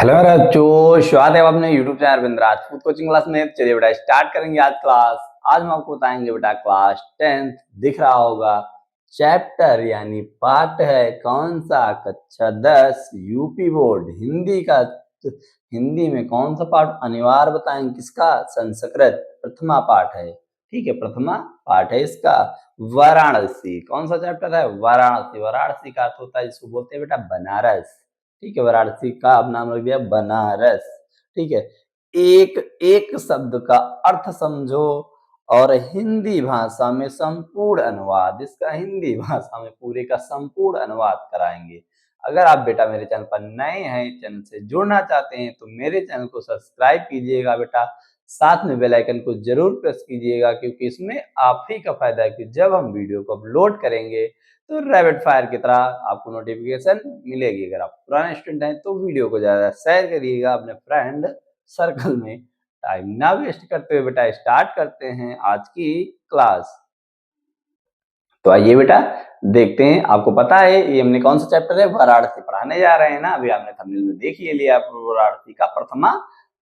Hello मेरा बच्चों, स्वागत है अपने YouTube channel Arvind Rajput coaching class में। चलिए बेटा स्टार्ट करेंगे आज क्लास। आज हम आपको बताएंगे बेटा क्लास 10th दिख रहा होगा चैप्टर यानी पाठ है कौन सा, कक्षा 10 यूपी बोर्ड हिंदी का। हिंदी में कौन सा पाठ अनिवार्य बताएंगे, किसका? संस्कृत प्रथमा पाठ है। ठीक है, प्रथमा पाठ है इसका। वाराणसी कौन सा चैप्टर है? वाराणसी। वाराणसी का अर्थ होता है जिसको बोलते हैं बेटा बनारस। ठीक है, वाराणसी का अब नाम रख दिया बनारस। ठीक है, एक एक शब्द का अर्थ समझो और हिंदी भाषा में संपूर्ण अनुवाद, इसका हिंदी भाषा में पूरे का संपूर्ण अनुवाद कराएंगे। अगर आप बेटा मेरे चैनल पर नए हैं, चैनल से जुड़ना चाहते हैं तो मेरे चैनल को सब्सक्राइब कीजिएगा बेटा, साथ में बेल आइकन को जरूर प्रेस कीजिएगा, क्योंकि इसमें आप ही का फायदा है कि जब हम वीडियो को अपलोड करेंगे तो रैपिड फायर की तरह आपको नोटिफिकेशन मिलेगी। अगर आप पुराने स्टूडेंट हैं तो वीडियो को ज्यादा शेयर करिएगा अपने फ्रेंड सर्कल में। टाइम ना वेस्ट करते हुए बेटा स्टार्ट करते हैं आज की क्लास। तो आइए बेटा देखते हैं। आपको पता है ये हमने कौन सा चैप्टर है? वाराणसी पढ़ाने जा रहे हैं ना। अभी आपने थंबनेल में देख ही लिया, वाराणसी का प्रथमा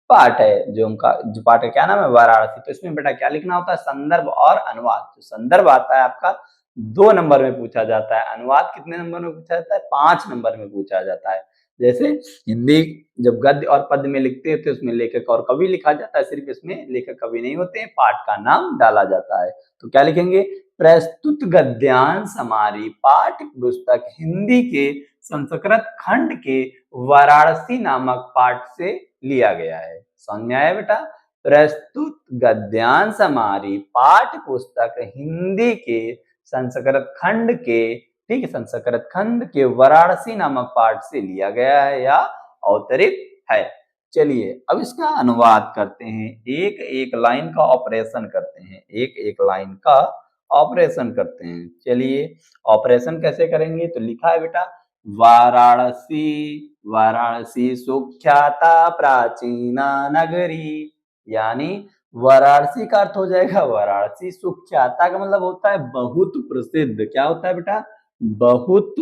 पाठ है। जो पाठ है क्या नाम है? वाराणसी। तो इसमें बेटा क्या लिखना होता है? संदर्भ और अनुवाद। जो संदर्भ आता है आपका 2 नंबर में पूछा जाता है, अनुवाद कितने नंबर में पूछा जाता है? 5 नंबर में पूछा जाता है। जैसे हिंदी जब गद्य और पद्य में लिखते हैं तो उसमें लेखक और कवि लिखा जाता है, सिर्फ इसमें लेखक कवि नहीं होते हैं, पाठ का नाम डाला जाता है। तो क्या लिखेंगे? प्रस्तुत गद्यांश हमारी पाठ्य पुस्तक हिंदी के संस्कृत खंड के वाराणसी नामक पाठ से लिया गया है। समझ में आया बेटा? प्रस्तुत गद्यांश हमारी पाठ्य पुस्तक हिंदी के संस्कृत खंड के, ठीक है, संस्कृत खंड के वाराणसी नामक पाठ से लिया गया है या अवतरित है। चलिए अब इसका अनुवाद करते हैं, एक एक लाइन का ऑपरेशन करते हैं, एक एक लाइन का ऑपरेशन करते हैं। चलिए ऑपरेशन कैसे करेंगे? तो लिखा है बेटा वाराणसी। वाराणसी सुख्याता प्राचीना नगरी, यानी वाराणसी का अर्थ हो जाएगा वाराणसी। सुख्याता का मतलब होता है बहुत प्रसिद्ध। क्या होता है बेटा? बहुत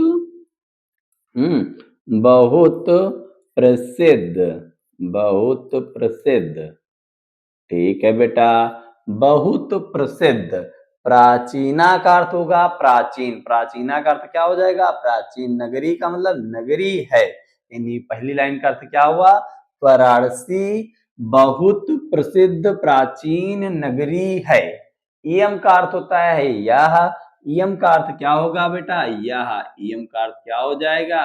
बहुत प्रसिद्ध, बहुत प्रसिद्ध। ठीक है बेटा, बहुत प्रसिद्ध। प्राचीना का अर्थ होगा प्राचीन। प्राचीना का अर्थ क्या हो जाएगा? प्राचीन। नगरी का मतलब नगरी है। यानी पहली लाइन का अर्थ क्या हुआ? वाराणसी बहुत प्रसिद्ध प्राचीन नगरी है। इयम का अर्थ होता है यह। इयम का अर्थ क्या होगा बेटा? यह। इयम का अर्थ क्या हो जाएगा?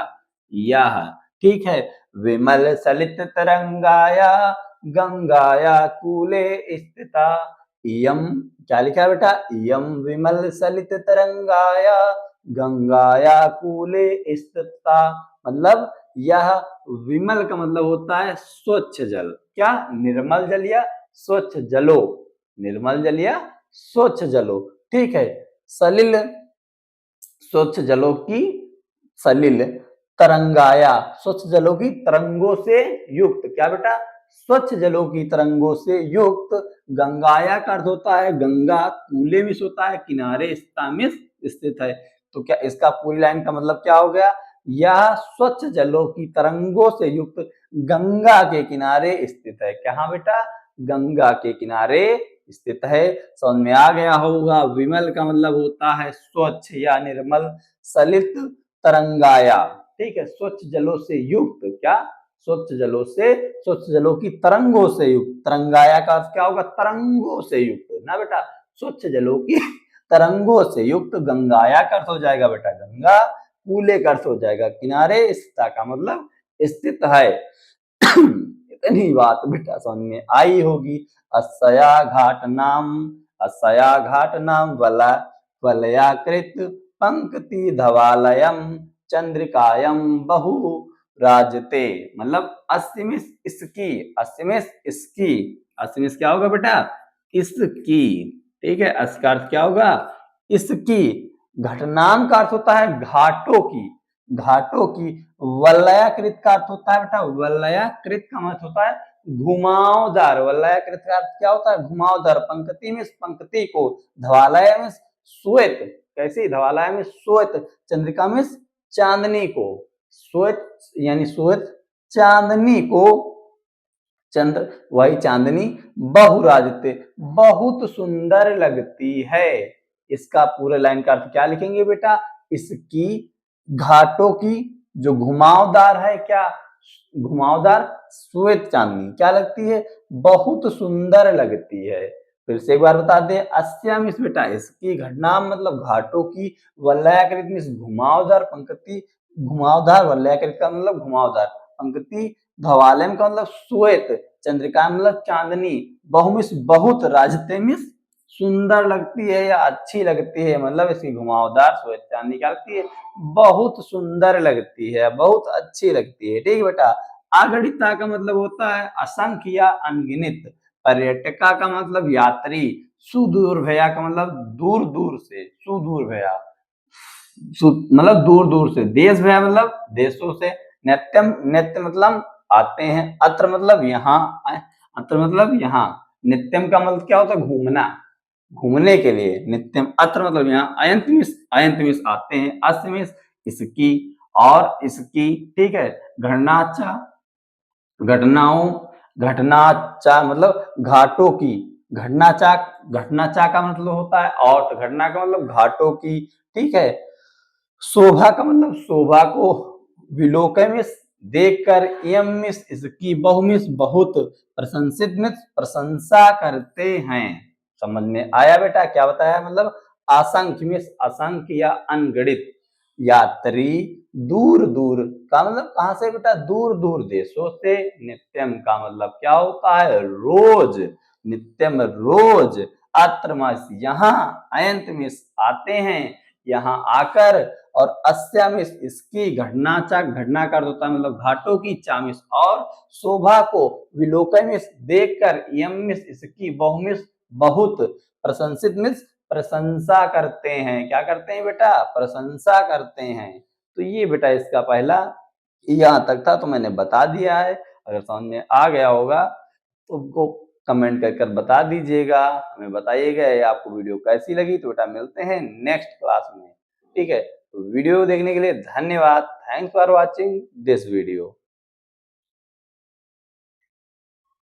यह। ठीक है, विमल सलित तरंगाया गंगाया कूले स्थिता। इयम क्या लिखा है बेटा? इयम विमल सलित तरंगाया गंगाया कूले स्थिता। मतलब यह विमल का मतलब होता है स्वच्छ जल। क्या? निर्मल जल या स्वच्छ जलो। निर्मल जल या स्वच्छ जलो। ठीक है, सलिल स्वच्छ जलों की, सलिल तरंगाया स्वच्छ जलों की तरंगों से युक्त। क्या बेटा? स्वच्छ जलों की तरंगों से युक्त। गंगाया का अर्थ होता है गंगा, कूले में होता है किनारे, स्थिता में स्थित है। तो क्या इसका पूरी लाइन का मतलब क्या हो गया? यह स्वच्छ जलों की तरंगों से युक्त गंगा के किनारे स्थित है। कहाँ बेटा? गंगा के किनारे स्थित है। समझ में आ गया होगा। विमल का मतलब होता है स्वच्छ या निर्मल। सलित तरंगाया, ठीक है, स्वच्छ जलों से युक्त। क्या? स्वच्छ जलों से, स्वच्छ जलों की तरंगों से युक्त। तरंगाया का अर्थ क्या होगा? तरंगों से युक्त ना बेटा, स्वच्छ जलों की तरंगों से युक्त। गंगाया का अर्थ हो जाएगा बेटा गंगा, कूले का अर्थ हो जाएगा किनारे, स्थिता का मतलब स्थित है। इतनी बात बेटा समझ में आई होगी। अस्या घाट नाम वलयाकृत पंक्ति धवालयम चंद्रिकायम बहु राजते। मतलब अस्मिस इसकी, अस्मिस इसकी, अस्मिस क्या होगा बेटा? इसकी। ठीक है, अस का अर्थ क्या होगा? इसकी। घटनाम का अर्थ होता है घाटों की, घाटों की। वलयाकृत का अर्थ होता है बेटा, वलयाकृत का अर्थ होता है घुमावदार। वलयाकृत का अर्थ क्या होता है? घुमावदार। पंक्ति में पंक्ति को, धवालय में श्वेत, कैसी? धवालय में श्वेत, चंद्रिका में चांदनी को। श्वेत यानी श्वेत चांदनी को, चंद्र वही चांदनी बहुराजते, बहुत सुंदर लगती है। इसका पूरे लाइन का अर्थ क्या लिखेंगे बेटा? इसकी घाटों की जो घुमावदार है, क्या घुमावदार श्वेत चांदनी क्या लगती है? बहुत सुंदर लगती है। फिर से एक बार बता दें, अस्या मिस बेटा इसकी घटना मतलब घाटों की, वलयाकृत मिस घुमावदार पंक्ति, घुमावदार वलयाकृत का मतलब घुमावदार पंक्ति, धवालय का मतलब श्वेत, चंद्रिका मतलब चांदनी, बहुमिस बहुत, राजते मिस सुंदर लगती है या अच्छी लगती है, मतलब इसकी घुमावदार श्वेत चांदनी क्या लगती है? बहुत सुंदर लगती है, बहुत अच्छी लगती है। ठीक है बेटा। अगणिता का मतलब होता है असंख्य या अनगिनत। पर्यटका का मतलब यात्री। सुदूर भैया का मतलब दूर दूर से, सुदूर भैया मतलब दूर दूर से। देश भैया मतलब देशों से। नित्यम, नित्य मतलब आते हैं। अत्र मतलब यहाँ, अत्र मतलब यहाँ। नित्यम का मतलब क्या होता है? घूमना, घूमने के लिए नित्यम। अत्र मतलब यहाँ। अयंत मिस आते हैं। अस्य मिस इसकी और इसकी। ठीक है। घटनाचा, घटनाओं, घटनाचा मतलब घाटों की। घटनाचा, घटनाचा का मतलब होता है और, घटना का मतलब घाटों की। ठीक है। शोभा का मतलब शोभा को, विलोकमिस देखकर, यम मिस इसकी, बहुमिस बहुत, प्रशंसित मिस प्रशंसा करते हैं। समझ में आया बेटा? क्या बताया? मतलब असंख्य मिस असंख्य या अनगणित, यात्री दूर दूर का मतलब कहां से बेटा? दूर दूर देशों से। नित्यम का मतलब क्या होता है? रोज, नित्यम रोज। अत्र मिस यहाँ, अयंत मिस आते हैं, यहाँ आकर, और अस्यामिस इसकी, घटनाचा घटना का अर्थ होता है मतलब घाटों की, चामिस और, शोभा को, विलोकमिस देखकर, यमिस इसकी, बहुमिस बहुत, प्रशंसित मिस प्रशंसा करते हैं। क्या करते हैं बेटा? प्रशंसा करते हैं। तो ये बेटा इसका पहला यहां तक था, तो मैंने बता दिया है। अगर समझ में आ गया होगा तो हमको कमेंट कर कर बता दीजिएगा, हमें बताइएगा ये आपको वीडियो कैसी लगी। तो बेटा मिलते हैं नेक्स्ट क्लास में। ठीक है। तो वीडियो देखने के लिए धन्यवाद। Thanks for watching this video.